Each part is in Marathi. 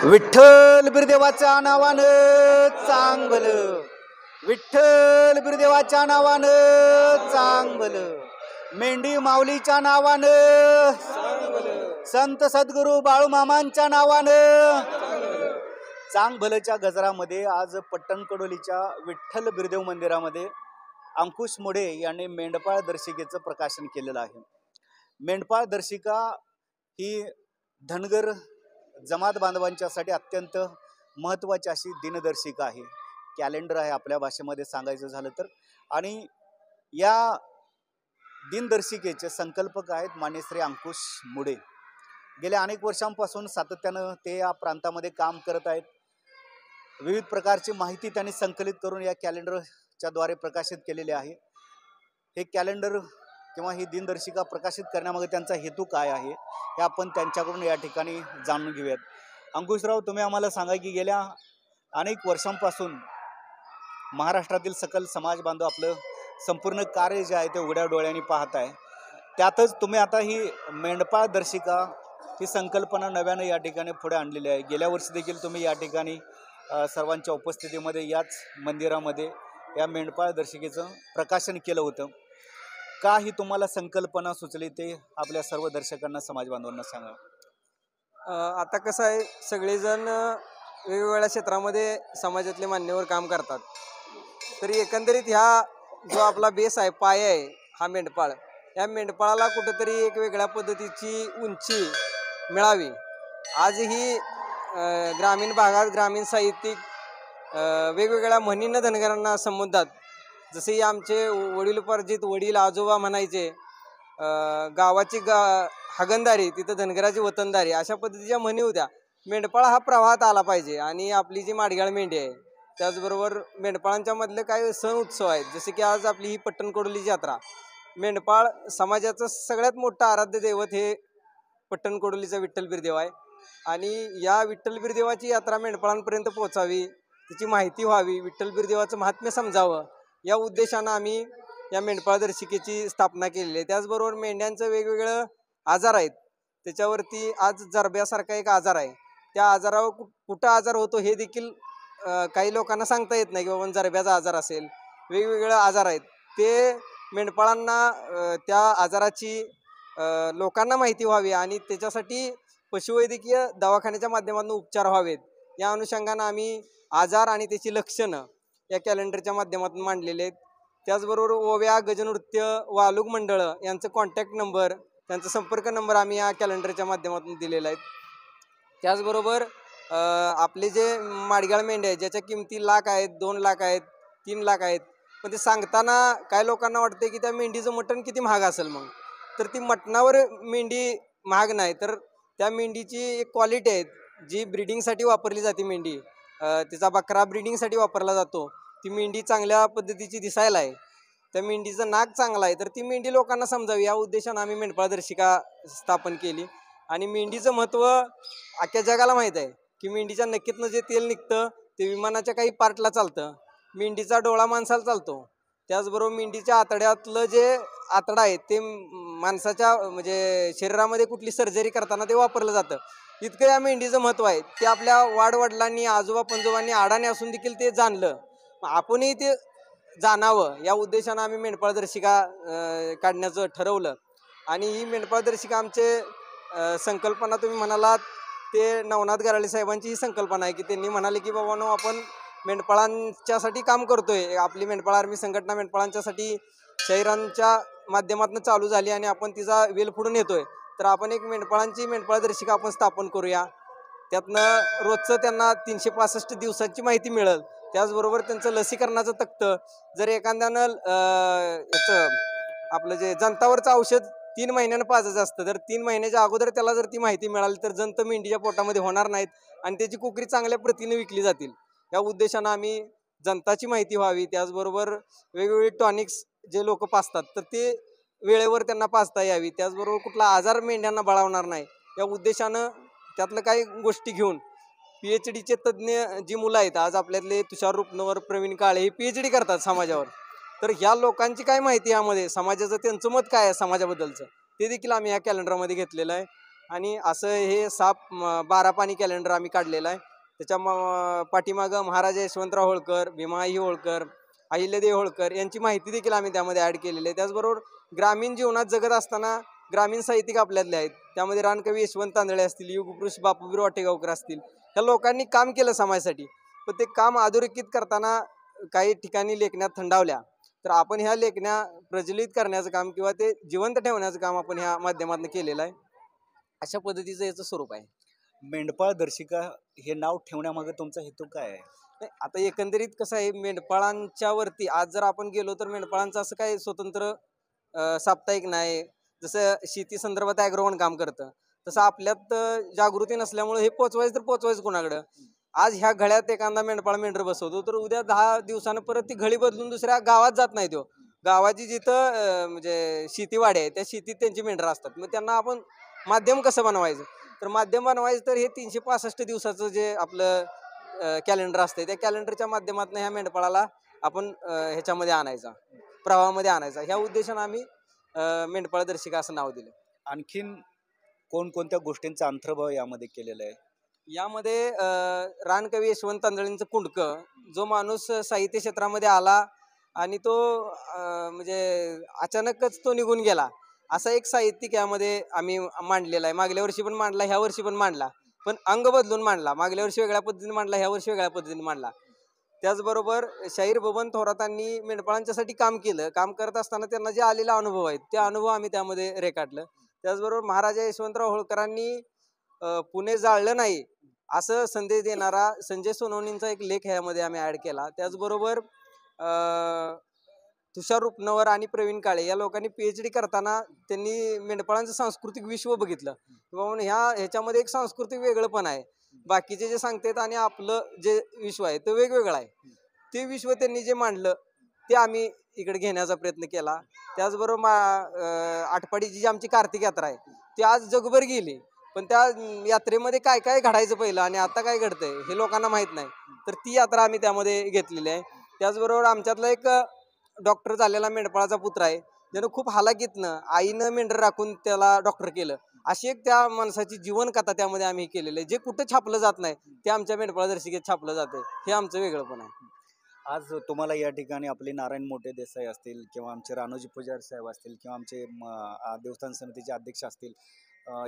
विठ्ठल बिरदेवाच्या नावानं चांगलं, विठ्ठल बिरदेवाच्या नावानं चांगलं, मेंढी माऊलीच्या नावानं, संत सद्गुरू बाळूमामांच्या नावानं चांगभलच्या गजरामध्ये आज पट्टणकडोलीच्या विठ्ठल बिरदेव मंदिरामध्ये अंकुश मोडे यांनी मेंढपाळ दर्शिकेचं प्रकाशन केलेलं आहे। मेंढपाळ दर्शिका ही धनगर जमात बांधवांच्यासाठी अत्यंत महत्त्वाची अशी दिनदर्शिका आहे, कॅलेंडर आहे आपल्या भाषेमध्ये सांगायचं झालं तर। आणि या दिनदर्शिकेचे संकल्पक आहेत मान्य श्री अंकुश मोडे। गेल्या अनेक वर्षांपासून सातत्यानं ते या प्रांतामध्ये काम करत आहेत। विविध प्रकारची माहिती त्यांनी संकलित करून या कॅलेंडरच्या द्वारे प्रकाशित केलेली आहे। हे कॅलेंडर किंवा ही दिनदर्शिका प्रकाशित करण्यामागे त्यांचा हेतू काय आहे हे आपण त्यांच्याकडून या ठिकाणी जाणून घेऊयात। अंकुशराव, तुम्ही आम्हाला सांगा की गेल्या अनेक वर्षांपासून महाराष्ट्रातील सकल समाज बांधव आपलं संपूर्ण कार्य जे आहे ते उघड्या डोळ्यांनी पाहत आहे, त्यातच तुम्ही आता ही मेंढपाळ दर्शिका ही संकल्पना नव्याने या ठिकाणी पुढे आणलेली आहे। गेल्या वर्षी देखील तुम्ही या ठिकाणी सर्वांच्या उपस्थितीमध्ये याच मंदिरामध्ये या मेंढपाळ दर्शिकेचं प्रकाशन केलं होतं। का ही तुम्हाला संकल्पना सुचली ते आपल्या सर्व दर्शकांना समाज बांधवांना सांगा। आता कसं आहे, सगळेजण वेगवेगळ्या क्षेत्रामध्ये समाजातले मान्यवर काम करतात, तरी एकंदरीत ह्या जो आपला बेस आहे, पाया आहे हा मेंढपाळ, या मेंढपाळाला कुठेतरी एक वेगळ्या पद्धतीची उंची मिळावी। आजही ग्रामीण भागात ग्रामीण साहित्यिक वेगवेगळ्या म्हणीनं धनगरांना संबोधतात। जसे आमचे वडीलोपार्जित वडील आजोबा म्हणायचे, गावाची हागंदारी तिथं धनगराची वतनदारी, अशा पद्धतीच्या म्हणी होत्या। मेंढपाळ हा प्रवाहात आला पाहिजे। आणि आपली जी माडगाळ मेंढी आहे, त्याचबरोबर मेंढपाळांच्या मधले काही सण उत्सव आहेत, जसे की आज आपली ही पट्टणकडोलीची यात्रा। मेंढपाळ समाजाचं सगळ्यात मोठं आराध्य दैवत हे पट्टणकडोलीचा विठ्ठल बिरदेव आहे। आणि या विठ्ठल बिरदेवाची यात्रा मेंढपाळांपर्यंत पोहोचावी, त्याची माहिती व्हावी, विठ्ठल बिरदेवाचं महात्म्य समजावं, या उद्देशानं आम्ही या मेंढपाळ दर्शिकेची स्थापना केलेली आहे। त्याचबरोबर मेंढ्यांचं वेगवेगळं आजार आहेत, त्याच्यावरती आज जरब्यासारखा एक आजार आहे, त्या आजारावर कुठं आजार होतो हे देखील काही लोकांना सांगता येत नाही की बाबा जरब्याचा आजार असेल, वेगवेगळे आजार आहेत, ते मेंढपाळांना त्या आजाराची लोकांना माहिती व्हावी आणि त्याच्यासाठी पशुवैद्यकीय दवाखान्याच्या माध्यमातून उपचार व्हावेत, या अनुषंगानं आम्ही आजार आणि त्याची लक्षणं या कॅलेंडरच्या माध्यमातून मांडलेले आहेत। त्याचबरोबर ओव्या, गजनृत्य, वालुक मंडळ यांचं कॉन्टॅक्ट नंबर, त्यांचा संपर्क नंबर आम्ही या कॅलेंडरच्या माध्यमातून दिलेला आहे। त्याचबरोबर आपले जे माडगाळ मेंढे आहेत, ज्याच्या किमती लाख आहेत, 2 लाख आहेत, 3 लाख आहेत, पण ते सांगताना काय लोकांना वाटते की त्या मेंढीचं मटण किती महाग असेल। मग तर ती मटणावर मेंढी महाग नाही, तर त्या मेंढीची एक क्वालिटी आहे जी ब्रीडिंगसाठी वापरली जाते। मेंढी तिचा बकरा ब्रीडिंगसाठी वापरला जातो, ती मेंढी चांगल्या पद्धतीची दिसायला आहे, त्या मेंढीचं नाक चांगलं आहे, तर ती मेंढी लोकांना समजावी या उद्देशानं आम्ही मेंढपाळ दर्शिका स्थापन केली। आणि मेंढीचं महत्त्व अख्ख्या जगाला माहीत आहे की मेंढीच्या नक्कीतनं जे तेल निघतं ते विमानाच्या काही पार्टला चालतं, मेंढीचा डोळा माणसाला चालतो, त्याचबरोबर मेंढीच्या आतड्यातलं जे आतडं आहे ते माणसाच्या म्हणजे शरीरामध्ये कुठली सर्जरी करताना ते वापरलं जातं। इतकं या मेंढीचं महत्त्व आहे, ते आपल्या वाडवडिलांनी आजोबा पंजोबांनी अडाणी असून देखील ते जाणलं, आपणही ते जाणावं या उद्देशानं आम्ही मेंढपाळ दर्शिका काढण्याचं ठरवलं। आणि ही मेंढपाळ दर्शिका आमचे संकल्पना तुम्ही म्हणालात ते नवनाथ गराळे साहेबांची ही संकल्पना आहे की त्यांनी म्हणाले की बाबांनो, आपण मेंढपाळांच्यासाठी काम करतोय, आपली मेंढपाळ आर्मी संघटना मेंढपाळांच्यासाठी शहरांच्या माध्यमातून चालू झाली आणि आपण तिचा वेल पुढून येतोय, तर आपण एक मेंढपाळ दर्शिका आपण स्थापन करूया। त्यातनं रोजचं त्यांना 365 दिवसांची माहिती मिळेल, त्याचबरोबर त्यांचं लसीकरणाचं तक्त, जर एखाद्यानं याचं आपलं जे जंतावरचं औषध 3 महिन्यानं पाजायचं असतं, तर 3 महिन्याच्या अगोदर त्याला जर ती माहिती मिळाली तर जंत मेंढीच्या पोटामध्ये होणार नाहीत आणि त्याची कुकरी चांगल्या प्रतीने विकली जातील, या उद्देशानं आम्ही जंताची माहिती व्हावी। त्याचबरोबर वेगवेगळे टॉनिक्स जे लोक पाजतात तर ते वेळेवर त्यांना पाजता यावी, त्याचबरोबर कुठला आजार मेंढ्यांना बळावणार नाही या उद्देशानं त्यातलं काही गोष्टी घेऊन PhDचे तज्ज्ञ जी मुलं आहेत, आज आपल्यातले तुषार रुपनवर, प्रवीण काळे हे PhD करतात समाजावर, तर ह्या लोकांची काय माहिती यामध्ये समाजाचं त्यांचं मत काय आहे समाजाबद्दलचं ते देखील आम्ही या कॅलेंडरमध्ये घेतलेलं आहे। आणि असं हे 12 पानी कॅलेंडर आम्ही काढलेलं आहे. त्याच्या पाठीमागं महाराजा यशवंतराव होळकर, भीमाई होळकर, अहिल्यादेवी होळकर यांची माहिती देखील आम्ही त्यामध्ये ऍड केलेली आहे. त्याचबरोबर ग्रामीण जीवनात जगत असताना ग्रामीण साहित्यिक आपल्यातले आहेत. त्यामध्ये रानकवी यशवंत तांदळे असतील, युगपुरुष बापूबीर वाटेगावकर असतील. ह्या लोकांनी काम केलं समाजासाठी, पण ते काम अधोरेखित करताना काही ठिकाणी लेखण्यात थंडावल्या. तर आपण ह्या लेखण्या प्रज्वलित करण्याचं काम किंवा ते जिवंत ठेवण्याचं काम आपण ह्या माध्यमातून केलेलं आहे. अशा पद्धतीचं याचं स्वरूप आहे. मेंढपाळ दर्शिका हे नाव ठेवण्यामागे तुमचा हेतू काय आहे? नाही, आता एकंदरीत कसं आहे, मेंढपाळांच्या वरती आज जर आपण गेलो तर मेंढपाळांचं असं काही स्वतंत्र साप्ताहिक नाही. जसं शेती संदर्भात ॲग्रोवन काम करतं, तसं आपल्यात जागृती नसल्यामुळे हे पोचवायचं तर पोचवायचं कोणाकडं. आज ह्या घड्यात एखादा मेंढपाळ मेंढर बसवतो तर उद्या 10 दिवसानं परत ती घडी बदलून दुसऱ्या गावात जात नाही. तो गावाची जिथं म्हणजे शेतीवाडी आहे त्या शेतीत त्यांची मेंढरं असतात. मग त्यांना आपण माध्यम कसं बनवायचं, तर माध्यम बनवायचं तर हे 365 दिवसाचं जे आपलं कॅलेंडर असते त्या कॅलेंडरच्या माध्यमातून ह्या मेंढपाळाला आपण ह्याच्यामध्ये आणायचा, प्रवाहामध्ये आणायचा. ह्या उद्देशानं आम्ही मेंढपाळ दर्शिका असं नाव दिलं. आणखीन कोणकोणत्या गोष्टींचा अंतर्भाव यामध्ये केलेला आहे? यामध्ये रानकवी यशवंत तांदळेंचं कुंडकं, जो माणूस साहित्य क्षेत्रामध्ये आला आणि तो म्हणजे अचानकच तो निघून गेला, असा एक साहित्यिक यामध्ये आम्ही मांडलेला आहे. मागल्या वर्षी पण मांडला, ह्या वर्षी पण मांडला, पण अंग बदलून मांडला. मागल्या वर्षी वेगळ्या पद्धतीने मांडला, ह्या वर्षी वेगळ्या पद्धतीने मांडला. त्याचबरोबर शाहीर बबन थोरातांनी मेंढपाळांच्यासाठी काम केलं. काम करत असताना त्यांना जे आलेला अनुभव आहेत ते अनुभव आम्ही त्यामध्ये रेखाटलं. त्याचबरोबर महाराजा यशवंतराव होळकरांनी पुणे जाळलं नाही असं संदेश देणारा संजय सोनवणेंचा एक लेख ह्यामध्ये आम्ही ऍड केला. त्याचबरोबर तुषार रुपनवर आणि प्रवीण काळे या लोकांनी PhD करताना त्यांनी मेंढपाळांचं सांस्कृतिक विश्व बघितलं. म्हणून ह्याच्यामध्ये एक सांस्कृतिक वेगळं पण आहे. बाकीचे जे सांगतात आणि आपलं जे विश्व आहे ते वेगवेगळं आहे. ते विश्व त्यांनी जे मांडलं ते आम्ही इकडे घेण्याचा प्रयत्न केला. त्याचबरोबर आटपाडीची जी आमची कार्तिक यात्रा आहे ती आज जगभर गेली, पण त्या यात्रेमध्ये काय काय घडायचं पहिलं आणि आता काय घडतंय हे लोकांना माहीत नाही. तर ती यात्रा आम्ही त्यामध्ये घेतलेली आहे. त्याचबरोबर आमच्यातला एक डॉक्टर झालेला मेंढपाळाचा पुत्र आहे, ज्यानं खूप हालाकीतनं आईनं मेंढर राखून त्याला डॉक्टर केलं. अशी एक त्या माणसाची जीवनकथा त्यामध्ये आम्ही केलेलं आहे. जे कुठं छापलं जात नाही ते आमच्या मेंढपाळ दर्शिकेत छापलं जातं. हे आमचं वेगळंपण आहे. आज तुम्हाला या ठिकाणी आपले नारायण मोठे देसाई असतील किंवा आमचे रानोजी पुजारी साहेब असतील किंवा आमचे देवस्थान समितीचे अध्यक्ष असतील,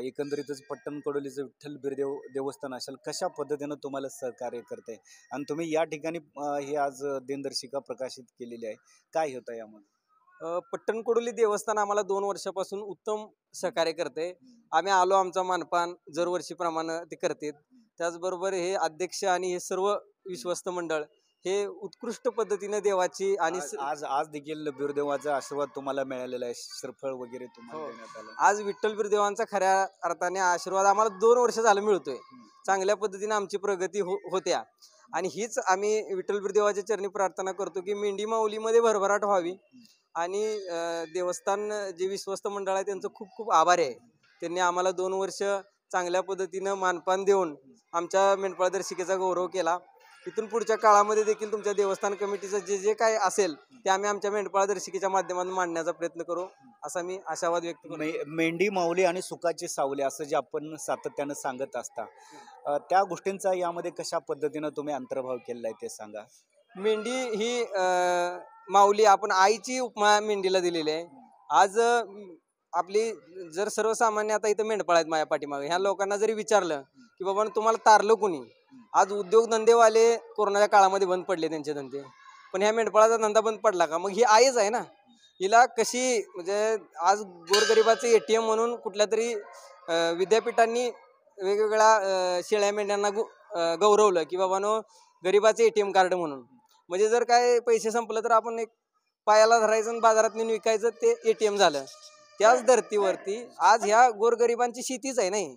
एकंदरीतच पट्टण कडोलीचं विठ्ठल बिरदेव देवस्थान असेल, कशा पद्धतीनं तुम्हाला सहकार्य करते आणि तुम्ही या ठिकाणी ही आज दिनदर्शिका प्रकाशित केलेली आहे, काय होतं यामध्ये? पट्टण कडोली देवस्थान आम्हाला 2 वर्षापासून उत्तम सहकार्य करते. आम्ही आलो, आमचा मानपान दरवर्षीप्रमाणे ते करते. त्याचबरोबर हे अध्यक्ष आणि हे सर्व विश्वस्त मंडळ हे उत्कृष्ट पद्धतीने देवाची आणि आज आज देखील बिरदेवाचा आशीर्वाद तुम्हाला मिळालेला आहे, श्रीफळ वगैरे तुम्हाला देण्यात आलं. आज विठ्ठल बिरदेवांचा खऱ्या अर्थाने आशीर्वाद आम्हाला 2 वर्ष झालं मिळतोय. चांगल्या पद्धतीने आमची प्रगती होत्या आणि हीच आम्ही विठ्ठल बिरदेवाच्या चरणी प्रार्थना करतो की मेंढी माऊलीमध्ये भरभराट व्हावी. आणि देवस्थान जे विश्वस्त मंडळ आहे त्यांचं खूप खूप आभारी आहे. त्यांनी आम्हाला 2 वर्ष चांगल्या पद्धतीनं मानपान देऊन आमच्या मेंढपाळ दर्शिकेचा गौरव केला. इथून पुढच्या काळामध्ये देखील तुमच्या देवस्थान कमिटीचं जे जे काय असेल ते आम्ही आमच्या मेंढपाळ दर्शिकेच्या माध्यमातून मांडण्याचा प्रयत्न करू, असा मी आशावाद व्यक्त करतो. मेंढी माऊली आणि सुखाची सावली असं जे आपण सातत्यानं सांगत असता, त्या गोष्टींचा यामध्ये कशा पद्धतीनं तुम्ही अंतर्भाव केलेला आहे ते सांगा. मेंढी ही माऊली आपण आईची उपमा मेंढीला दिलेली आहे. आज आपली जर सर्वसामान्य आता इथं मेंढपाळ आहेत माझ्या पाठीमागे, ह्या लोकांना जरी विचारलं की बाबा तुम्हाला तारलं कोणी, आज उद्योगधंदेवाले कोरोनाच्या काळामध्ये बंद पडले त्यांचे धंदे, पण ह्या मेंढपाळाचा धंदा बंद पडला का? मग ही आईच आहे ना. हिला कशी म्हणजे आज गोरगरिबाचे ATM म्हणून कुठल्या तरी विद्यापीठांनी वेगवेगळ्या शेळ्या मेंढ्यांना गौरवलं की बाबानो गरिबाचे ATM कार्ड म्हणून. म्हणजे जर काय पैसे संपलं तर आपण एक पायाला धरायचं आणि बाजारात नेऊन विकायचं, ते ATM झालं. त्याच धर्तीवरती आज ह्या गोरगरिबांची शेतीच आहे नाही,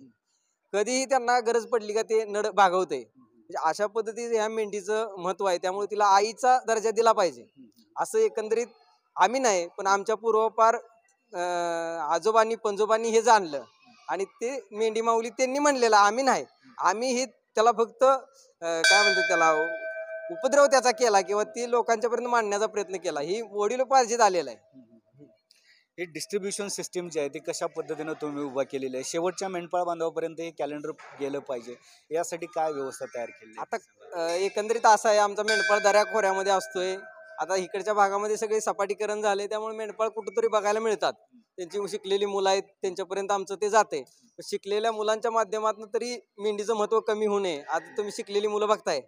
कधीही त्यांना गरज पडली का ते नड भागवते. म्हणजे अशा पद्धतीचं ह्या मेंढीचं महत्व आहे. त्यामुळे तिला आईचा दर्जा दिला पाहिजे असं एकंदरीत आम्ही नाही, पण आमच्या पूर्वपार आजोबांनी पंजोबांनी हे जाणलं आणि ते मेंढी माऊली त्यांनी म्हणलेलं, आम्ही नाही. आम्ही हे त्याला फक्त काय म्हणतात त्याला उपद्रव त्याचा केला किंवा ती लोकांच्या पर्यंत मांडण्याचा प्रयत्न केला. ही वडिलोपार्जित आलेला आहे. हे डिस्ट्रीब्युशन सिस्टीम जे आहे ते कशा पद्धतीनं तुम्ही उभा केलेलं आहे, शेवटच्या मेंढपाळ बांधवापर्यंत हे कॅलेंडर गेलं पाहिजे, यासाठी काय व्यवस्था तयार केली आता आहे? एकंदरीत असं आहे, आमचा मेंढपाळ दऱ्या खोऱ्यामध्ये असतोय. आता इकडच्या भागामध्ये सगळे सपाटीकरण झाले, त्यामुळे मेंढपाळ कुठंतरी बघायला मिळतात. त्यांची शिकलेली मुलं आहेत, त्यांच्यापर्यंत आमचं ते जाते. शिकलेल्या मुलांच्या माध्यमातून तरी मेंढीचं महत्व कमी होऊ नये. आता तुम्ही शिकलेली मुलं बघताय,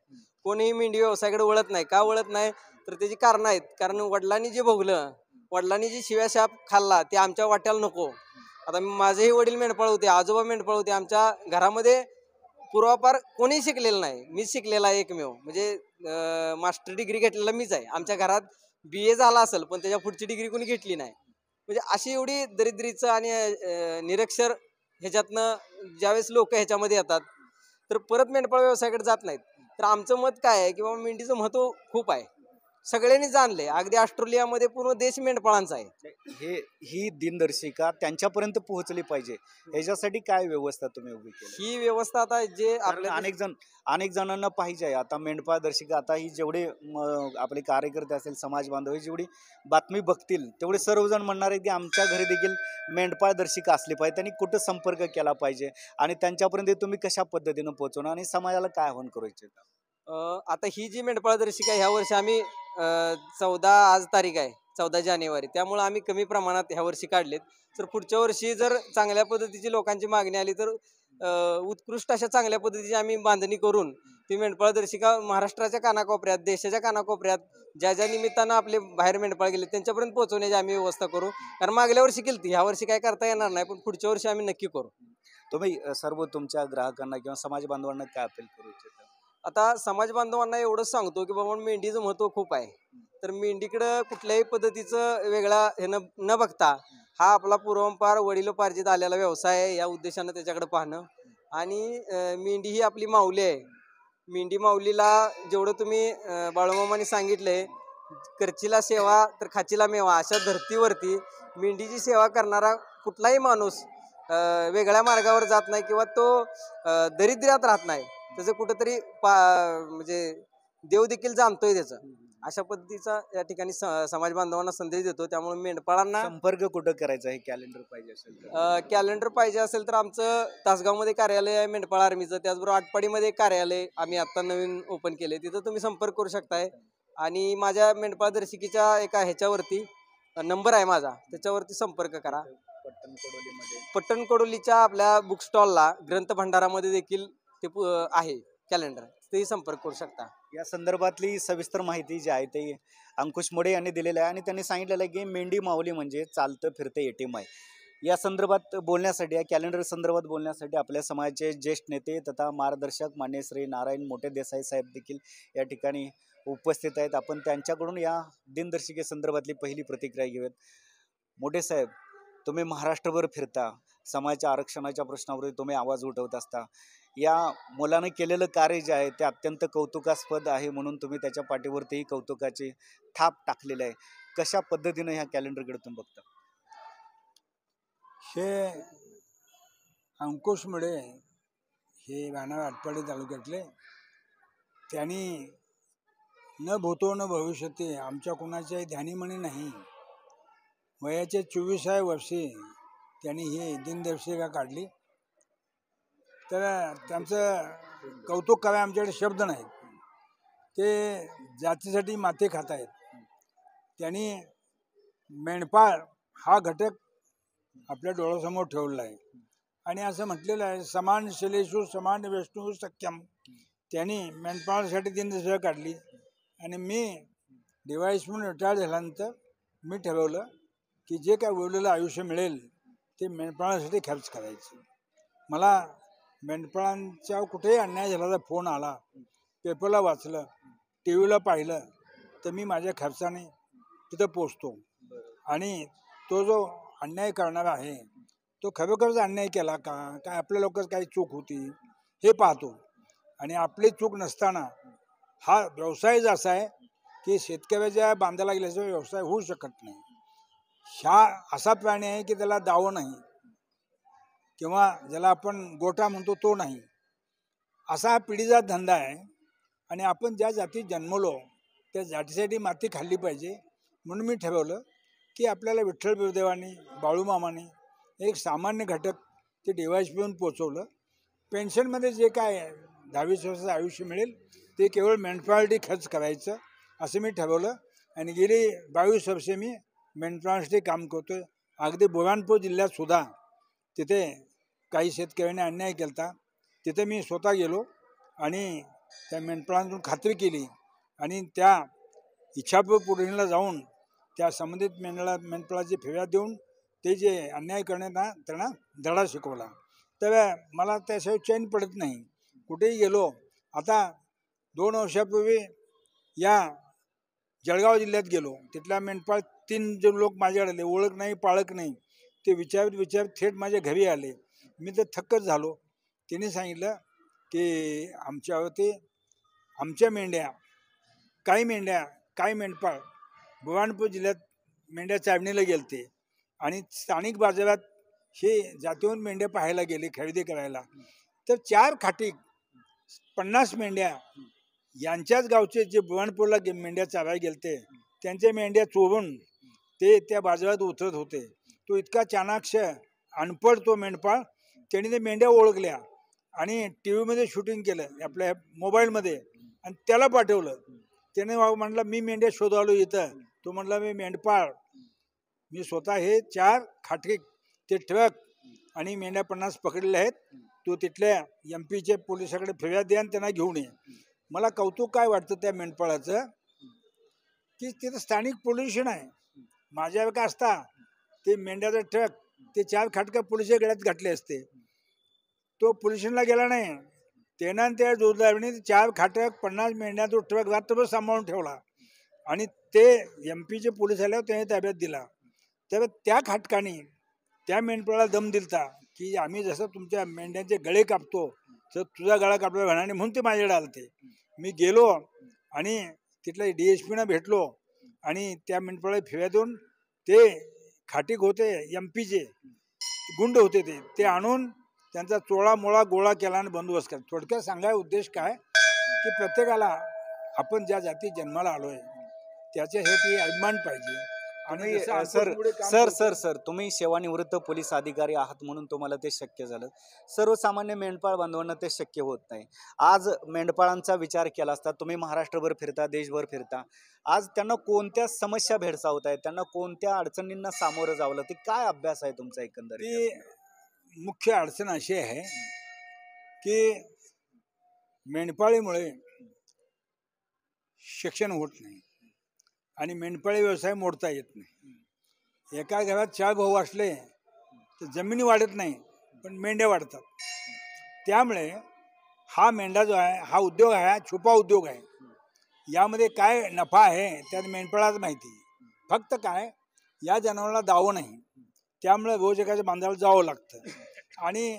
कोणीही मेंढी व्यवसायाकडे वळत नाही. का वळत नाही? तर त्याची कारणं आहेत. कारण वडिलांनी जे भोगलं, वडिलांनी जी शिव्या शाप खाल्ला, ते आमच्या वाट्याला नको. आता माझेही वडील मेंढपाळ होते, आजोबा मेंढपाळ होते. आमच्या घरामध्ये पूर्वापार कोणी शिकलेलं नाही, मीच शिकलेला आहे एकमेव. म्हणजे मास्टर डिग्री घेतलेला मीच आहे. आमच्या घरात BA झाला असेल, पण त्याच्या पुढची डिग्री कोणी घेतली नाही. म्हणजे अशी एवढी दरिद्रीचं आणि निरक्षर ह्याच्यातनं ज्यावेळेस लोक ह्याच्यामध्ये येतात, तर परत मेंढपाळ व्यवसायाकडे जात नाहीत. तर आमचं मत काय आहे की बाबा मेंढीचं महत्व खूप आहे, सगळ्यांनी जाणले. अगदी ऑस्ट्रेलियामध्ये पूर्ण देश मेंढपाळांचा आहे. हे ही दिनदर्शिका त्यांच्यापर्यंत पोहोचली पाहिजे, ह्याच्यासाठी काय व्यवस्था तुम्ही उभी केली? ही व्यवस्था आता जे कारण आपल्या अनेक जणांना पाहिजे आता मेंढपाळ दर्शिका. आता ही जेवढे आपले कार्यकर्ते असेल, समाज बांधव हे जेवढी बातमी बघतील, तेवढे सर्वजण म्हणणार आहेत की आमच्या घरी देखील मेंढपाळ दर्शिका असली पाहिजे. त्यांनी कुठं संपर्क केला पाहिजे आणि त्यांच्यापर्यंत तुम्ही कशा पद्धतीनं पोहोचवणार आणि समाजाला काय आव्हान करू इच्छिता? आता ही जी मेंढपाळ दर्शिका ह्या वर्षी आम्ही 14 आज तारीख आहे, 14 जानेवारी, त्यामुळे आम्ही कमी प्रमाणात ह्या वर्षी काढलेत. तर पुढच्या वर्षी जर चांगल्या पद्धतीची लोकांची मागणी आली तर उत्कृष्ट अशा चांगल्या पद्धतीची आम्ही बांधणी करून ती मेंढपाळ दर्शिका महाराष्ट्राच्या कानाकोपऱ्यात, देशाच्या कानाकोपऱ्यात ज्या ज्या निमित्तानं आपले बाहेर मेंढपाळ गेले त्यांच्यापर्यंत पोहोचवण्याची आम्ही व्यवस्था करू. कारण मागल्या वर्षी केली ती, ह्या वर्षी काय करता येणार नाही, पण पुढच्या वर्षी आम्ही नक्की करू. तुम्ही सर्व तुमच्या ग्राहकांना किंवा समाज बांधवांना काय अपील करू इच्छिता? आता समाज बांधवांना एवढंच सांगतो की बाबा मेंढीचं महत्व खूप आहे. तर मेंढीकडं कुठल्याही पद्धतीचं वेगळा हे न बघता हा आपला पूर्वापार वडिलोपार्जित आलेला व्यवसाय आहे, या उद्देशानं त्याच्याकडे पाहणं. आणि मेंढी ही आपली माऊली आहे. मेंढी माऊलीला जेवढं तुम्ही बाळूमामाने सांगितलंय, करचीला सेवा तर खाचीला मेवा, अशा धर्तीवरती मेंढीची सेवा करणारा कुठलाही माणूस वेगळ्या मार्गावर जात नाही किंवा तो दरिद्र्यात राहत नाही. त्याचं कुठंतरी म्हणजे देव देखील जाणतोय त्याचं. अशा पद्धतीचा या ठिकाणी समाज बांधवांना संदेश देतो. त्यामुळे मेंढपाळांना संपर्क कुठं करायचा आहे? कॅलेंडर पाहिजे असेल तर कॅलेंडर पाहिजे असेल तर आमचं तासगावमध्ये कार्यालय आहे मेंढपाळ आर्मीचं. त्याचबरोबर आटपाडीमध्ये कार्यालय आम्ही आता नवीन ओपन केले, तिथं तुम्ही संपर्क करू शकताय. आणि माझ्या मेंढपाळ दर्शिकेच्या एका ह्याच्यावरती नंबर आहे माझा, त्याच्यावरती संपर्क करा. पट्टण कडोलीच्या आपल्या बुक स्टॉलला ग्रंथ भंडारामध्ये देखील ते आहे कॅलेंडर, तेही संपर्क करू शकता. या संदर्भातली सविस्तर माहिती जी आहे ते अंकुश मोडे यांनी दिलेलं आहे आणि त्यांनी सांगितलेलं आहे की मेंढी माऊली म्हणजे चालतं फिरतं ATM आहे. या संदर्भात बोलण्यासाठी, या कॅलेंडर संदर्भात बोलण्यासाठी आपल्या समाजाचे ज्येष्ठ नेते तथा मार्गदर्शक मान्य श्री नारायण मोठे देसाई साहेब देखील या ठिकाणी उपस्थित आहेत. आपण त्यांच्याकडून या दिनदर्शिके संदर्भातली पहिली प्रतिक्रिया घेऊयात. मोठे साहेब, तुम्ही महाराष्ट्रभर फिरता, समाजाच्या आरक्षणाच्या प्रश्नावरती तुम्ही आवाज उठवत असता. या मुलानं केलेलं कार्य जे आहे ते अत्यंत कौतुकास्पद आहे, म्हणून तुम्ही त्याच्या पाठीवरतीही कौतुकाची थाप टाकलेली आहे. कशा पद्धतीनं ह्या कॅलेंडरकडे तुम्ही बघता? हे अंकुश मुळे हे राहणार आटपाडी तालुक्यातले, त्यांनी न भूतो न भविष्यती आमच्या कोणाच्याही ध्यानीमणी नाही, वयाच्या 24व्या वर्षी त्यांनी ही दिनदर्शिका काढली. तर त्यांचं कौतुक करायला आमच्याकडे शब्द नाहीत. ते जातीसाठी माते खात आहेत. त्यांनी मेंढपाळ हा घटक आपल्या डोळ्यासमोर ठेवलेला आहे आणि असं म्हटलेलं आहे, समान शिलेषु समान विष्णू सख्यम. त्यांनी मेंढपाळासाठी दिनदर्शिका काढली आणि मी डिवाईस म्हणून रिटायर झाल्यानंतर मी ठरवलं की जे काय उरलेलं आयुष्य मिळेल ते मेंढपाळासाठी खर्च करायचं. मला मेंढपाळांच्या कुठेही अन्याय झाल्याचा फोन आला, पेपरला वाचलं, TV ला पाहिलं, तर मी माझ्या खर्चाने तिथं पोचतो आणि तो जो अन्याय करणारा आहे तो खरोखरच अन्याय केला का, काय आपल्या लोकांच काही चूक होती हे पाहतो. आणि आपली चूक नसताना हा व्यवसाय असा आहे की शेतकऱ्याच्या बांधायला गेल्याशिवाय व्यवसाय होऊ शकत नाही. हा असा प्राणी आहे की त्याला दावं नाही किंवा ज्याला आपण गोटा म्हणतो तो नाही, असा हा पिढीचा धंदा आहे. आणि आपण ज्या जातीत जन्मलो त्या जातीसाठी माती खाल्ली पाहिजे. म्हणून मी ठरवलं की आपल्याला विठ्ठल बिरदेवानी बाळूमामाने एक सामान्य घटक ते डिवाइस पिऊन पोचवलं. पेन्शनमध्ये जे काय 10-20 वर्षाचं आयुष्य मिळेल ते केवळ मेंढपाळासाठी खर्च करायचं असं मी ठरवलं आणि गेली 22 वर्षे मी मेंढपाळासाठी काम करतोय. अगदी बुरहानपूर जिल्ह्यात सुद्धा तिथे काही शेतकऱ्यांनी अन्याय केला होता. तिथे मी स्वतः गेलो आणि त्या मेंढपाळांतून खात्री केली आणि त्या इच्छापूर पोलिसांना जाऊन त्या संबंधित मेंढपाळाची फिर्याद देऊन ते जे अन्याय करण्यात त्यांना धडा शिकवला. तर मला त्याशिवाय चैन पडत नाही. कुठेही गेलो. आता 2 वर्षापूर्वी या जळगाव जिल्ह्यात गेलो. तिथल्या मेंढपाळ 3 जे लोक माझ्याकडे आले, ओळख नाही पाळख नाही, ते विचारत थेट माझ्या घरी आले. मी तर थक्कच झालो. तिने सांगितलं की आमच्या मेंढ्या काही मेंढपाळ बुरहानपूर जिल्ह्यात मेंढ्या चारणीला गेलते आणि स्थानिक बाजारात हे जातीवंत मेंढ्या पाहायला गेले खरेदी करायला. तर 4 खाटीक 50 मेंढ्या यांच्याच गावचे जे बुरहानपूरला मेंढ्या चारायला गेलते त्यांच्या मेंढ्या चोरून ते त्या बाजारात उतरत होते. तो इतका चाणाक्ष अनपढ तो मेंढपाळ, त्याने ते मेंढ्या ओळखल्या आणि टी व्हीमध्ये शूटिंग केलं आपल्या मोबाईलमध्ये आणि त्याला पाठवलं. त्याने म्हटलं मी मेंढ्या शोधालो इथं. तो म्हटला मी मेंढपाळ, मी स्वतः हे 4 खाटकीक ते ट्रक आणि मेंढ्या 50 पकडलेल्या आहेत. तो तिथल्या MP पोलिसाकडे फिर्याद द्या आणि त्यांना घेऊन ये. मला कौतुक काय वाटतं त्या मेंढपाळाचं की तिथं स्थानिक पोल्युशन आहे. माझ्या का असता ते मेंढ्याचा ट्रक ते 4 खाटका पोलिसच्या गळ्यात घातले असते. तो पोल्युशनला गेला नाही. त्यानं त्या जोरदारीने 4 खाटक 50 मेंढ्या तो ट्रक रात्रभर सांभाळून ठेवला आणि ते MP पोलीस आल्यावर त्याने ताब्यात दिला. तर त्या खाटकाने त्या मेंढपाळाला दम दिलता की आम्ही जसं तुमच्या मेंढ्यांचे गळे कापतो तर तुझा गळा कापला म्हणाने, म्हणून ते माझ्याकडे आलते. मी गेलो आणि तिथल्या DSPना भेटलो आणि त्या मेंढपाळाला फिर्याद देऊन ते खाटीक होते MP गुंड होते ते आणून त्यांचा चोळा मोळा गोळा केला आणि बंदोबस्त केला. थोडक्यात सांगायचा उद्देश काय की प्रत्येकाला आपण ज्या जाती जन्माला आलोय त्याच्यासाठी अभिमान पाहिजे. आणि सर तुम्ही सेवानिवृत्त पोलीस अधिकारी आहात म्हणून तुम्हाला ते शक्य झालं. सर्वसामान्य मेंढपाळ बांधवांना ते शक्य होत नाही. आज मेंढपाळांचा विचार केला असता तुम्ही महाराष्ट्रभर फिरता, देशभर फिरता, आज त्यांना कोणत्या समस्या भेडसावत आहेत, त्यांना कोणत्या अडचणींना सामोरं जावं, ते काय अभ्यास आहे तुमचा एकंदरीत? ती मुख्य अडचण अशी आहे की मेंढपाळीमुळे शिक्षण होत नाही आणि मेंढपाळी व्यवसाय मोडता येत नाही. एका घरात 4 भाऊ असले तर जमिनी वाढत नाही पण मेंढ्या वाढतात. त्यामुळे हा मेंढा जो आहे हा उद्योग आहे, हा छुपा उद्योग आहे. यामध्ये काय नफा आहे त्यात मेंढपाळाच माहिती. फक्त काय या जनावराला दावं नाही, त्यामुळे रोज एखाद्या बांधायला जावं लागतं आणि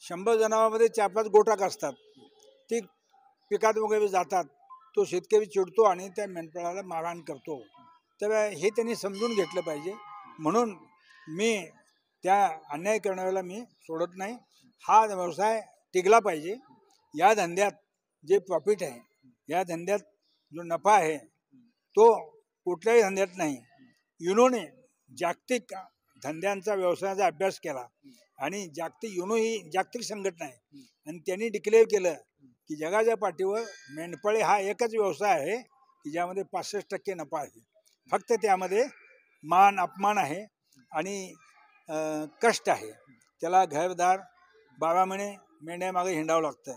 100 जनावरांमध्ये 4-5 गोटाक असतात. ती पिकात वगैरे जातात. तो शेतकरी चिडतो आणि त्या मेंढपाळाला मारहाण करतो. तर हे त्यांनी समजून घेतलं पाहिजे. म्हणून मी त्या अन्याय करणाऱ्याला मी सोडत नाही. हा व्यवसाय टिकला पाहिजे. या धंद्यात जे प्रॉफिट आहे, या धंद्यात जो नफा आहे तो कुठल्याही धंद्यात नाही. युनोने जागतिक धंद्यांचा व्यवसायाचा अभ्यास केला आणि युनो ही जागतिक संघटना आहे आणि त्यांनी डिक्लेअर केलं की जगाच्या पाठीवर मेंढपाळी हा एकच व्यवसाय आहे की ज्यामध्ये 65% नफा आहे. फक्त त्यामध्ये मान अपमान आहे आणि कष्ट आहे. त्याला घरदार 12 महिने मेंढ्यामागे हिंडावं लागतं.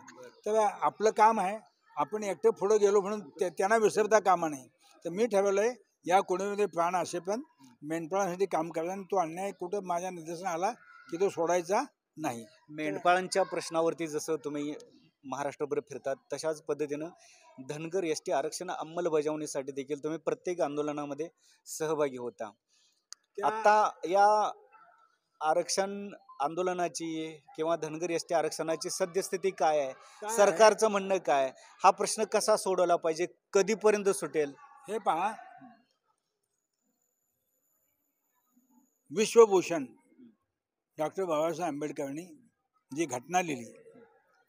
तर आपलं काम आहे, आपण एकटं पुढं गेलो म्हणून त्यांना विसरता कामा नाही. तर मी ठरवलं आहे या कुणीमध्ये प्राण असे पण मेंढपाळांसाठी काम करायचं आणि तो अन्याय कुठं माझ्या निदर्शनास आला की तो सोडायचा नाही. मेंढपाळांच्या प्रश्नावरती जसं तुम्ही महाराष्ट्रभर फिरतात तशाच पद्धतीनं धनगर ST आरक्षण अंमलबजावणीसाठी देखील तुम्ही प्रत्येक आंदोलनामध्ये सहभागी होता. आता या आरक्षण आंदोलनाची किंवा धनगर ST आरक्षणाची सद्यस्थिती काय आहे, सरकारचं म्हणणं काय, हा प्रश्न कसा सोडवला पाहिजे, कधीपर्यंत सुटेल? हे पहा, विश्वभूषण डॉक्टर बाबासाहेब आंबेडकरांनी जी घटना लिहिली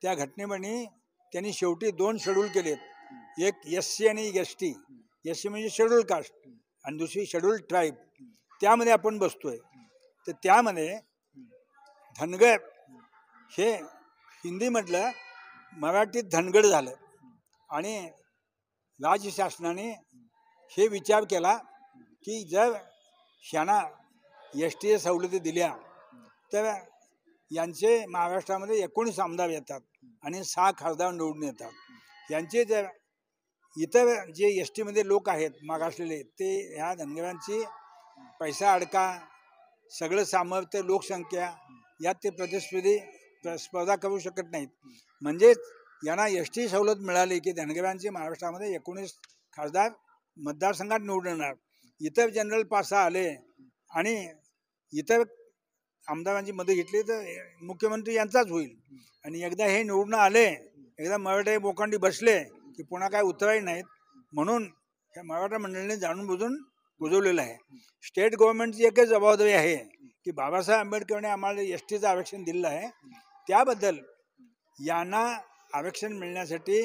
त्या घटनेमध्ये त्यांनी शेवटी 2 शेड्यूल केलेत. एक SC आणि ST. SC म्हणजे शेड्यूल कास्ट आणि दुसरी शेड्यूल ट्राईब. त्यामध्ये आपण बसतोय. तर त्यामध्ये धनगर हे हिंदीमधलं मराठीत धनगड झालं आणि राज्य शासनाने हे विचार केला की जर शाना एस टी सवलती दिल्या तर यांचे महाराष्ट्रामध्ये 19 आमदार येतात आणि 6 खासदार निवडून येतात. यांचे जर इतर जे एस टीमध्ये लोक आहेत मागासलेले ते ह्या धनगरांची पैसा अडका सगळं सामर्थ्य लोकसंख्या यात ते स्पर्धा करू शकत नाहीत. म्हणजेच यांना एस टी सवलत मिळाली की धनगरांचे महाराष्ट्रामध्ये 19 खासदार मतदारसंघात निवडून येणार. इतर जनरल पास आले आणि इतर आमदारांची मदत घेतली तर मुख्यमंत्री यांचाच होईल. आणि एकदा हे निवडून आले, एकदा मराठा बोकांडी बसले की पुन्हा काय उतराई नाहीत. म्हणून ह्या मराठा मंडळीने जाणून बुजून बुजवलेलं आहे. स्टेट गव्हर्नमेंटची एकच जबाबदारी आहे की बाबासाहेब आंबेडकरने आम्हाला एस टीचं आरक्षण दिलेलं आहे, त्याबद्दल यांना आरक्षण मिळण्यासाठी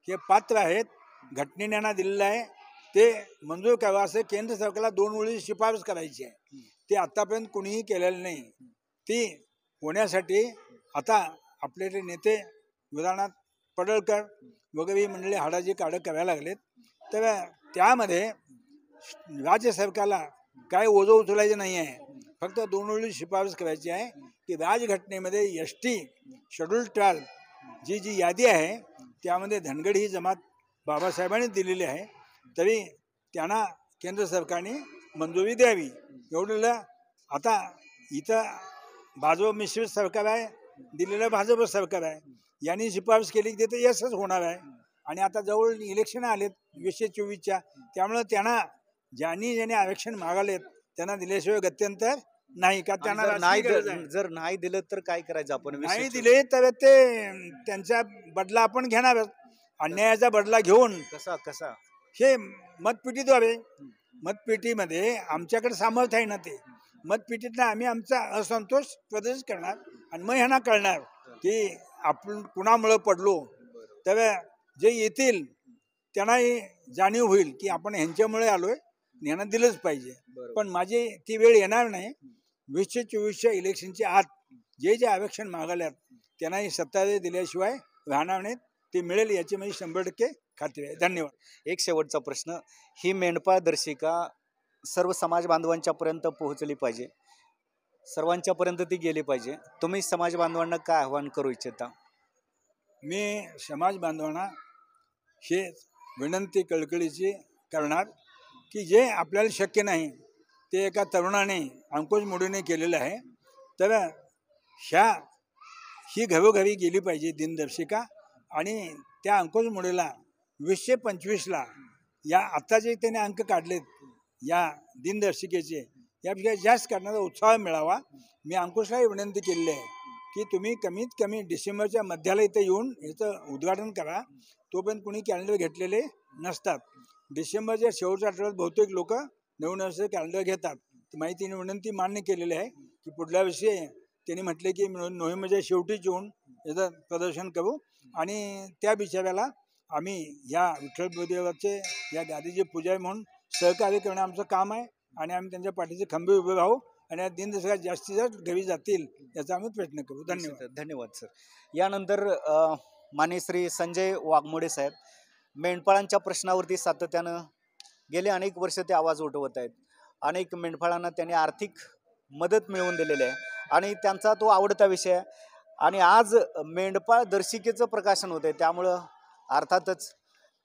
हे पात्र आहेत, घटनेने यांना दिलेलं आहे, ते मंजूर करावं असं केंद्र सरकारला 2 वेळी शिफारस करायची आहे. ते आतापर्यंत कोणीही केलेलं नाही. ती होण्यासाठी आता आपले जे नेते उदाहरणार्थ पडळकर वगैरे ही मंडळी हाडाची काढं करायला लागलेत. तर त्यामध्ये राज्य सरकारला काय ओझं उचलायचं नाही आहे, फक्त 2 वेळी शिफारस करायची आहे की राजघटनेमध्ये एस टी शेड्यूल 12 जी यादी आहे त्यामध्ये धनगड ही जमात बाबासाहेबांनी दिलेली आहे, तरी त्यांना केंद्र सरकारने मंजुरी द्यावी एवढं. आता इथं भाजप मिश्रित सरकार आहे, दिलेलं भाजप सरकार आहे, यांनी शिफारस केली की ते यशच होणार आहे. आणि आता जवळ इलेक्शन आलेत 2024च्या, त्यामुळं त्यांना ज्यांनी आरक्षण मागालेत त्यांना दिल्याशिवाय गत्यंतर नाही का. त्यांना जर नाही दिलं तर काय करायचं आपण? नाही दिले तर ते त्यांचा बदला आपण घेणार. अन्यायाचा बदला घेऊन कसा हे मतपेटीद्वारे, मतपेटीमध्ये आमच्याकडे सामर्थ्य आहे ना, ते मतपेटीतनं आम्ही आमचा असंतोष प्रदर्शित करणार आणि मग ह्यांना कळणार की आपण कुणामुळं पडलो. तर जे येतील त्यांनाही जाणीव होईल की आपण ह्यांच्यामुळे आलोय, यांना दिलंच पाहिजे. पण माझी ती वेळ येणार नाही. 2024च्या इलेक्शनच्या आत जे आरक्षण मागाल्यात त्यांनाही सत्ताधारी दिल्याशिवाय राहणार नाहीत. ते मिळेल याची माझी 100% खात्री आहे. धन्यवाद. एक शेवटचा प्रश्न, ही मेंढपाळ दर्शिका सर्व समाज बांधवांच्या पर्यंत पोहोचली पाहिजे, सर्वांच्या पर्यंत ती गेली पाहिजे. तुम्ही समाज बांधवांना काय आव्हान करू इच्छिता? मी समाज बांधवांना हे विनंती कळकळीची करणार की जे आपल्याला शक्य नाही ते एका तरुणाने अंकुश मोडीने केलेलं आहे. तर ही घरोघरी गेली पाहिजे दिनदर्शिका. आणि त्या अंकुश मोडीला 2025ला या आत्ता जे त्याने अंक काढलेत या दिनदर्शिकेचे, यापेक्षा जास्त करण्याचा उत्साह मिळावा. मी अंकुशलाही विनंती केलेली आहे की तुम्ही कमीत कमी डिसेंबरच्या मध्याला इथे येऊन याचं उद्घाटन करा. तोपर्यंत कुणी कॅलेंडर घेतलेले नसतात. डिसेंबरच्या शेवटच्या आठवड्यात बहुतेक लोक नवीन वर्षाचं कॅलेंडर घेतात. तर माहितीने विनंती मान्य केलेली आहे की पुढल्या वर्षी त्यांनी म्हटले की नोव्हेंबरच्या शेवटीच येऊन याचं प्रदर्शन करू. आणि त्या बिचाऱ्याला आम्ही या विठ्ठलदेवाचे या गादीचे पुजारी म्हणून सहकार्य करणं आमचं काम आहे. आणि आम्ही त्यांच्या पाठीचे खंबे उभे राहू आणि या दिनदर्शिका जास्तीत जास्त घरी जातील याचा आम्ही प्रयत्न करू. धन्यवाद. धन्यवाद सर. यानंतर माननीय श्री संजय वाघमोडे साहेब मेंढपाळांच्या प्रश्नावरती सातत्यानं गेले अनेक वर्ष ते आवाज उठवत आहेत. अनेक मेंढपाळांना त्यांनी आर्थिक मदत मिळवून दिलेली आहे आणि त्यांचा तो आवडता विषय आहे. आणि आज मेंढपाळ दर्शिकेचं प्रकाशन होत आहे, त्यामुळं अर्थातच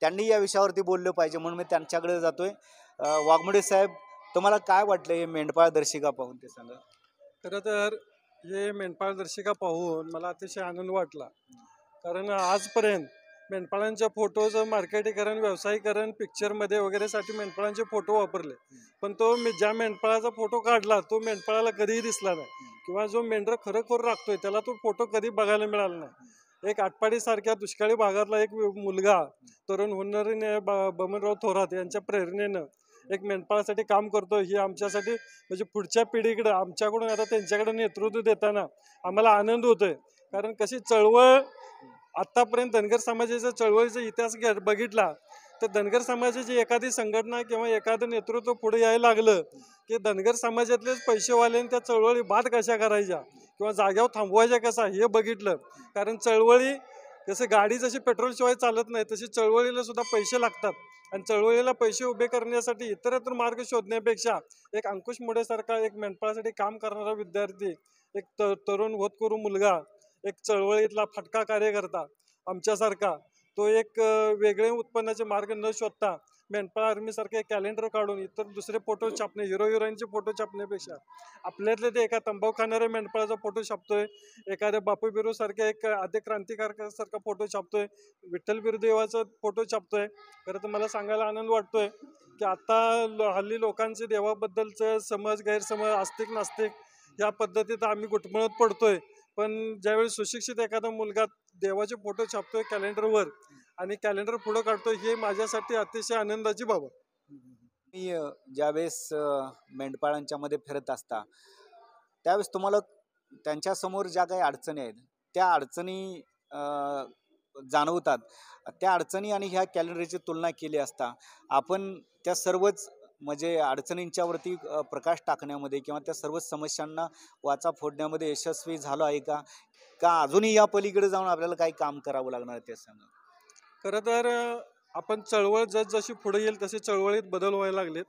त्यांनी या विषयावरती बोललं पाहिजे म्हणून मी त्यांच्याकडे जातोय. वाघमोडे साहेब, तुम्हाला काय वाटलं हे मेंढपाळ दर्शिका पाहून ते सांगा. खरं तर हे मेंढपाळ दर्शिका पाहून मला अतिशय आनंद वाटला. कारण आजपर्यंत मेंढपाळांच्या फोटोचं मार्केटीकरण, व्यावसायीकरण, पिक्चरमध्ये वगैरेसाठी मेंढपाळांचे फोटो वापरले, पण तो ज्या मेंढपाळाचा फोटो काढला तो मेंढपाळाला कधीही दिसला नाही, किंवा जो मेंढरं खरोखर राखतोय त्याला तो फोटो कधी बघायला मिळाला नाही. एक आटपाडीसारख्या दुष्काळी भागातला एक मुलगा तरुण हुन्नरीने बमनराव थोरात यांच्या प्रेरणेनं एक मेंढपाळासाठी काम करतो. ही आमच्यासाठी म्हणजे पुढच्या पिढीकडे आमच्याकडून आता त्यांच्याकडे नेतृत्व देताना आम्हाला आनंद होतोय. कारण कशी चळवळ आत्तापर्यंत धनगर समाजाचा चळवळीचा इतिहास बघितला तर धनगर समाजाची एखादी संघटना किंवा एखादं नेतृत्व पुढे यायला लागलं की धनगर समाजातलेच पैसेवाले त्या चळवळी बाद कशा करायच्या किंवा जाग्यावर थांबवायच्या कसा हे बघितलं. कारण चळवळी जसे गाडी जशी पेट्रोलशिवाय चालत नाही तशी चळवळीला सुद्धा पैसे लागतात आणि चळवळीला पैसे उभे करण्यासाठी इतरत्र मार्ग शोधण्यापेक्षा एक अंकुश मुडेसारखा एक मेंढपाळासाठी काम करणारा विद्यार्थी, एक तरुण होतकरू मुलगा, एक चळवळीतला फटका कार्यकर्ता आमच्यासारखा तो एक वेगळे उत्पन्नाचे मार्ग न शोधता मेंढपाळ आर्मीसारखे कॅलेंडर काढून इतर दुसरे फोटो छापणे, हिरो हिरोईनचे फोटो छापण्यापेक्षा आपल्यातले ते एका तंबाखू खाणाऱ्या मेंढपाळाचा फोटो छापतोय, एखाद्या बापू बिरू सारख्या एक आद्य क्रांतिकारकासारखा फोटो छापतोय, विठ्ठल बिरुदेवाचा फोटो छापतोय. खरं तर मला सांगायला आनंद वाटतोय की आता हल्ली लोकांचे देवाबद्दलचं समज गैरसमज आस्तिक नास्तिक या पद्धतीत आम्ही घुटमळत पडतोय. पण ज्यावेळी सुशिक्षित एखादा मुलगा देवाचे फोटो छापतोय कॅलेंडरवर आणि कॅलेंडर पुढं काढतोय हे माझ्यासाठी अतिशय आनंदाची बाब आहे. मी ज्यावेळेस मेंढपाळांच्या मध्ये फिरत असता त्यावेळेस तुम्हाला त्यांच्यासमोर ज्या काही अडचणी आहेत त्या अडचणी जाणवतात. त्या अडचणी आणि ह्या कॅलेंडरची तुलना केली असता आपण त्या सर्वच म्हणजे अडचणींच्यावरती प्रकाश टाकण्यामध्ये किंवा त्या सर्व समस्यांना वाचा फोडण्यामध्ये यशस्वी झालो आहे का, का अजूनही या पलीकडे जाऊन आपल्याला काही काम करावं लागणार ते सांगा. खरं तर आपण चळवळ जशी पुढे येईल तसे चळवळीत बदल व्हायला लागलेत.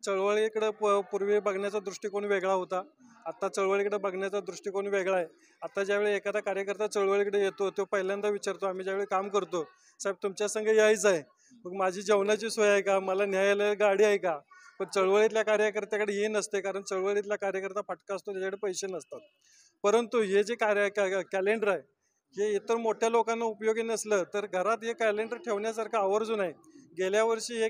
चळवळीकडे पूर्वी बघण्याचा दृष्टिकोन वेगळा होता, आता चळवळीकडे बघण्याचा दृष्टिकोन वेगळा आहे. आता ज्यावेळी एखादा कार्यकर्ता चळवळीकडे येतो तो पहिल्यांदा विचारतो, आम्ही ज्यावेळी काम करतो साहेब तुमच्या संग यायचं आहे, मग माझी जेवणाची सोय आहे का, मला न्यायला गाडी आहे का. पण चळवळीतल्या कार्यकर्त्याकडे हे नसते, कारण चळवळीतला कार्यकर्ता फटका असतो त्याच्याकडे पैसे नसतात. परंतु हे जे कॅलेंडर आहे हे इतर मोठ्या लोकांना उपयोगी नसलं तर घरात हे कॅलेंडर ठेवण्यासारखं आवर्जून आहे. गेल्या वर्षी या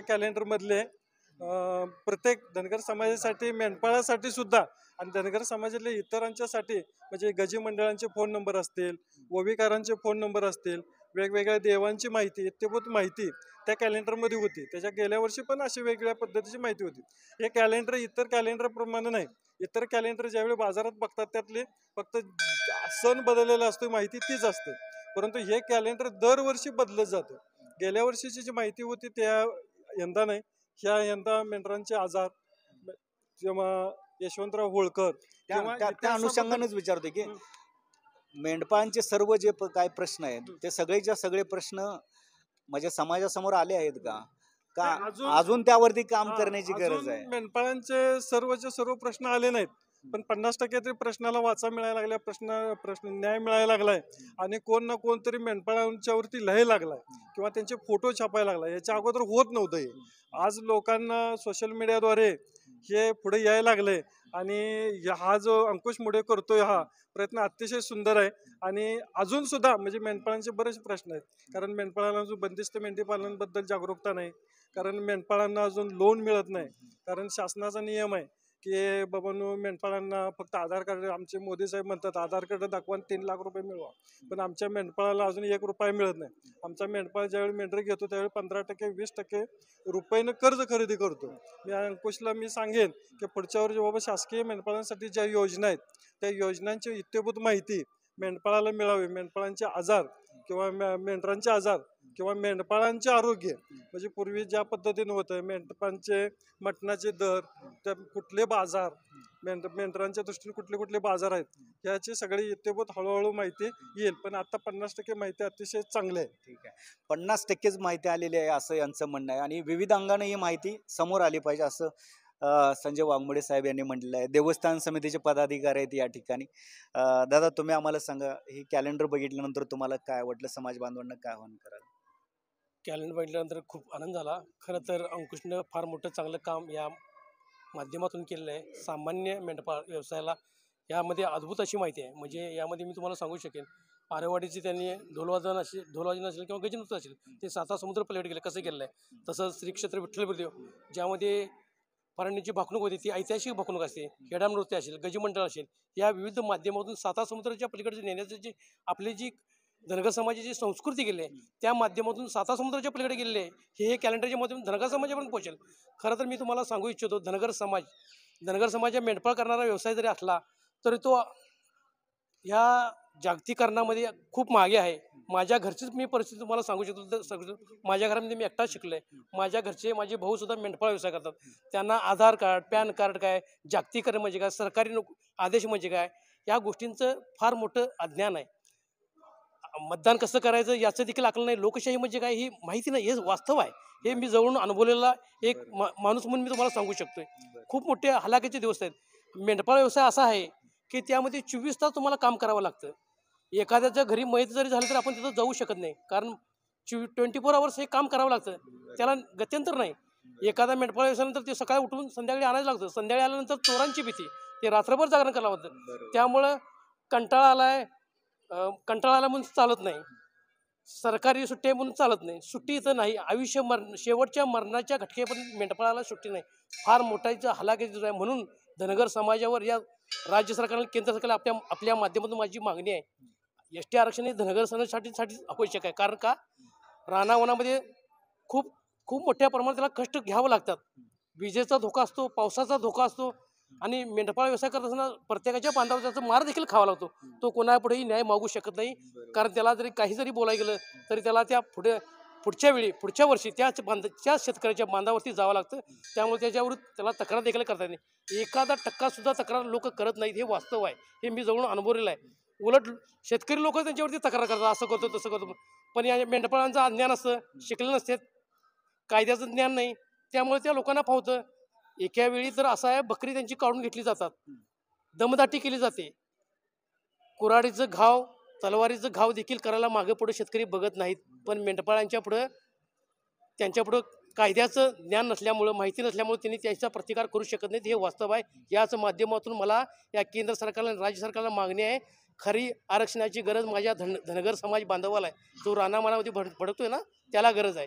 कॅलेंडरमधले प्रत्येक धनगर समाजासाठी मेंढपाळासाठी सुद्धा आणि धनगर समाजातल्या इतरांच्यासाठी म्हणजे गजी मंडळांचे फोन नंबर असतील, ओवीकारांचे फोन नंबर असतील, वेगवेगळ्या देवांची माहिती इत्यभूत माहिती त्या कॅलेंडरमध्ये होती. त्याच्या गेल्या वर्षी पण अशी वेगळ्या पद्धतीची माहिती होती. हे कॅलेंडर इतर कॅलेंडरप्रमाणे नाही. इतर कॅलेंडर ज्यावेळी बाजारात बघतात त्यातले फक्त सण बदललेला असतो, माहिती तीच असते. परंतु हे कॅलेंडर दरवर्षी बदलत जातं. गेल्या वर्षीची जी माहिती होती त्या यंदा नाही. यंदा मेंढरांचे आजार किंवा यशवंतराव होळकर त्या अनुषंगानेच विचारतोय की मेंढपाळांचे सर्व जे काय प्रश्न आहेत ते सगळेच्या सगळे प्रश्न म्हणजे समाजासमोर आले आहेत का, का अजून त्यावरती काम करण्याची गरज आहे. मेंढपाळांचे सर्वचे सर्व प्रश्न आले नाहीत, पण 50% तरी प्रश्नाला वाचा मिळायला लागला, प्रश्न न्याय मिळायला लागलाय आणि कोण ना कोण तरी मेंढपाळांच्यावरती लय लागलाय किंवा त्यांचे फोटो छापायला लागलाय. याच्या अगोदर होत नव्हतं हे. आज लोकांना सोशल मीडियाद्वारे हे पुढे यायला लागले आणि हा जो अंकुश मुडे करतोय हा प्रयत्न अतिशय सुंदर आहे. आणि अजून सुद्धा म्हणजे मेंढपाळांचे बरेच प्रश्न आहेत, कारण मेंढपाळांना अजून बंदिस्त मेंढीपालनाबद्दल जागरूकता नाही, कारण मेंढपाळांना अजून लोन मिळत नाही, कारण शासनाचा नियम आहे की बाबांनो मेंढपाळांना फक्त आधार कार्ड, आमचे मोदी साहेब म्हणतात आधार कार्ड दाखवा 3 लाख रुपये मिळवा, पण आमच्या मेंढपाळाला अजून 1 रुपया मिळत नाही. आमचा मेंढपाळ ज्यावेळी मेंढर घेतो त्यावेळी 15% 20% रुपयानं कर्ज खरेदी करतो. मी अंकुशला सांगेन की पुढच्या वर्षी बाबा शासकीय मेंढपाळांसाठी ज्या योजना आहेत त्या योजनांची इत्यभूत माहिती मेंढपाळाला मिळावी. मेंढपाळांचे आजार किंवा मेंढरांचे आजार किंवा मेंढपाळांचे आरोग्य म्हणजे पूर्वी ज्या पद्धतीने होतं मेंढपाळांचे मटणाचे दर, त्या कुठले बाजार, मेंढरांच्या दृष्टीने कुठले कुठले बाजार आहेत याची सगळी इत्यभूत हळूहळू माहिती येईल. पण आता 50% माहिती अतिशय चांगली आहे. ठीक आहे, 50%च माहिती आलेली आहे असं यांचं म्हणणं आहे आणि विविध अंगाने ही माहिती समोर आली पाहिजे असं संजय वाघमोडे साहेब यांनी म्हटलेलं आहे. देवस्थान समितीचे पदाधिकारी आहेत या ठिकाणी. दादा तुम्ही आम्हाला सांगा, हे कॅलेंडर बघितल्यानंतर तुम्हाला काय वाटलं, समाज बांधवांना काय आव्हान कराल. कॅलेंडर बघितल्यानंतर खूप आनंद झाला. खरं तर अंकुशनं फार मोठं चांगलं काम या माध्यमातून केलेलं आहे. सामान्य मेंढपाळ व्यवसायाला यामध्ये अद्भुत अशी माहिती आहे. म्हणजे यामध्ये मी तुम्हाला सांगू शकेन, आरेवाडीचे त्यांनी ढोलवादन असेल किंवा गजनृत्य असेल ते 7 समुद्र पलीकडे गेले कसं केलं आहे. तसंच श्री क्षेत्र विठ्ठल बिरुदेव ज्यामध्ये परांडीची भाकणूक होती ती ऐतिहासिक भाकणूक असते, खेडाम नृत्य असेल, गजमंडळ असेल, या विविध माध्यमातून 7 समुद्राच्या पलीकडचे नेण्याचं जे आपली जी धनगर समाजाची संस्कृती गेली आहे त्या माध्यमातून 7 समुद्राच्या पलीकडे गेलेले आहे. हे कॅलेंडरच्या माध्यमातून धनगर समाजापर्यंत पोहोचेल. खरं तर मी तुम्हाला सांगू इच्छितो, धनगर समाज मेंढपाळ करणारा व्यवसाय जरी असला तरी तो ह्या जागतिकीकरणामध्ये खूप मागे आहे. माझ्या घरचीच मी परिस्थिती तुम्हाला सांगू शकतो तर सगळं माझ्या घरामध्ये मी एकटाच शिकलो आहे. माझ्या घरचे माझे भाऊ सुद्धा मेंढपाळ व्यवसाय करतात. त्यांना आधार कार्ड, पॅन कार्ड काय, जागतिकीकरण म्हणजे काय, सरकारी आदेश म्हणजे काय, या गोष्टींचं फार मोठं अज्ञान आहे. मतदान कसं करायचं याचं देखील आकलन नाही. लोकशाही म्हणजे काय ही माहिती नाही. हे वास्तव आहे. हे मी जवळून अनुभवलेला एक माणूस म्हणून मी तुम्हाला सांगू शकतोय. खूप मोठे हलाखीचे दिवस आहेत. मेंढपाळ व्यवसाय असा आहे की त्यामध्ये 24 तास तुम्हाला काम करावं लागतं. एखाद्याच्या घरी मैत जरी झालं तर आपण तिथं जाऊ शकत नाही, कारण 24 आवर्स हे काम करावं लागतं. त्याला गत्यंतर नाही. एखादा मेंढपाळ व्यवसायानंतर ते सकाळी उठून संध्याकाळी आणायला लागतं. संध्याकाळी आल्यानंतर चोरांची भीती, ते रात्रभर जागरण करावं लागतं. त्यामुळं कंटाळा आलाय, कंटाळा आला म्हणून चालत नाही. सरकारी सुट्टी आहे म्हणून चालत नाही. सुट्टी इथं नाही. आयुष्य शेवटच्या मरणाच्या घटकेपर्यंत मेंढपाळाला सुट्टी नाही. फार मोठा हलाखीचा आहे. म्हणून धनगर समाजावर या राज्य सरकारने, केंद्र सरकारला आपल्या माध्यमातून माझी मागणी आहे, ST आरक्षण हे धनगर समाजासाठी आवश्यक आहे. कारण का, रानावनामध्ये खूप खूप मोठ्या प्रमाणात त्याला कष्ट घ्यावं लागतात. विजेचा धोका असतो, पावसाचा धोका असतो, आणि मेंढपाळ व्यवसाय करत असताना प्रत्येकाच्या बांधावर त्याचा मार देखील खावा लागतो. तो कोणापुढेही न्याय मागू शकत नाही, कारण त्याला जरी काही जरी बोलायला गेलं तरी त्याला त्या पुढच्या वर्षी त्याच शेतकऱ्याच्या बांधावरती जावं लागतं. त्यामुळे त्याच्यावर त्याला तक्रार देखील करता येत नाही. एखादा टक्का सुद्धा तक्रार लोक करत नाहीत. हे वास्तव आहे. हे मी जवळून अनुभवलेलं आहे. उलट शेतकरी लोक त्यांच्यावरती तक्रार करतात, असं करतो तसं करतो. पण या मेंढपाळांचं अज्ञान असतं, शिकले नसतात, कायद्याचं ज्ञान नाही. त्यामुळे त्या लोकांना फावतं. एका वेळी तर असं आहे, बकरी त्यांची काढून घेतली जातात, दमदाटी केली जाते. कुऱ्हाडीचं घाव, तलवारीचं घाव देखील करायला मागे पुढे शेतकरी बघत नाहीत. पण मेंढपाळांच्या पुढं, त्यांच्या पुढं कायद्याचं ज्ञान नसल्यामुळं, माहिती नसल्यामुळे त्यांनी त्याचा प्रतिकार करू शकत नाहीत. हे वास्तव आहे. याच माध्यमातून मला या केंद्र सरकारला आणि राज्य सरकारला मागणी आहे, खरी आरक्षणाची गरज माझ्या धनगर समाज बांधवाला आहे. जो रानामानामध्ये भडकतोय ना, त्याला गरज आहे.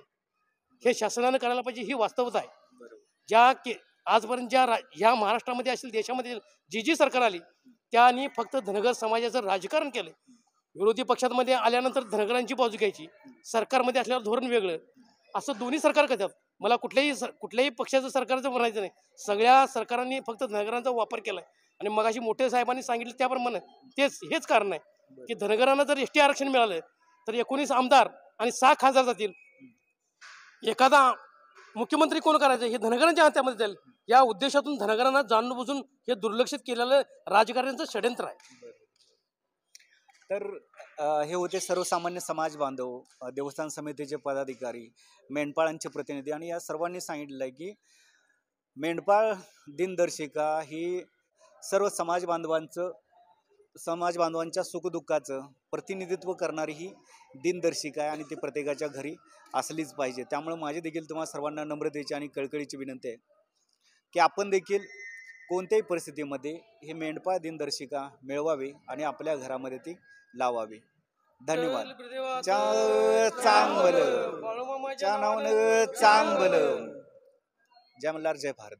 हे शासनानं करायला पाहिजे. ही वास्तवता आहे. आजपर्यंत ह्या महाराष्ट्रामध्ये असेल, देशामध्ये जी सरकार आली त्यांनी फक्त धनगर समाजाचं राजकारण केलं. विरोधी पक्षांमध्ये आल्यानंतर धनगरांची बाजू घ्यायची, सरकारमध्ये असल्यावर धोरण वेगळं, असं दोन्ही सरकार करतात. मला कुठल्याही पक्षाचं सरकारचं म्हणायचं नाही. सगळ्या सरकारांनी फक्त धनगरांचा वापर केलाय. आणि मगाशी मोठे साहेबांनी सांगितलं त्याप्रमाणे हेच कारण आहे की धनगरांना जर ST आरक्षण मिळालं तर 19 आमदार आणि 6 खासदार जातील. एखादा मुख्यमंत्री कोण करायचं हे धनगरांच्या हातामध्ये जाईल. या उद्देशातून धनगरांना जाणून बुजून हे दुर्लक्षित केलेलं राजकारण्यांचं षड्यंत्र आहे. तर हे होते सर्वसामान्य समाज बांधव, देवस्थान समितीचे पदाधिकारी, मेंढपाळांचे प्रतिनिधी, आणि या सर्वांनी सांगितलं आहे की मेंढपाळ दिनदर्शिका ही सर्व समाज बांधवांच्या सुखदुःखाचं प्रतिनिधित्व करणारी ही दिनदर्शिका आहे, आणि ती प्रत्येकाच्या घरी असलीच पाहिजे. त्यामुळे माझी देखील तुम्हा सर्वांना नम्रतेची आणि कळकळीची विनंती आहे की आपण देखील कोणत्याही परिस्थितीमध्ये हे मेंढपाळ दिनदर्शिका मिळवावी आणि आपल्या घरामध्ये ती लावावी. धन्यवाद. चांगलं च्या नावानं चांगलं. जय मल्हार, जय भारत.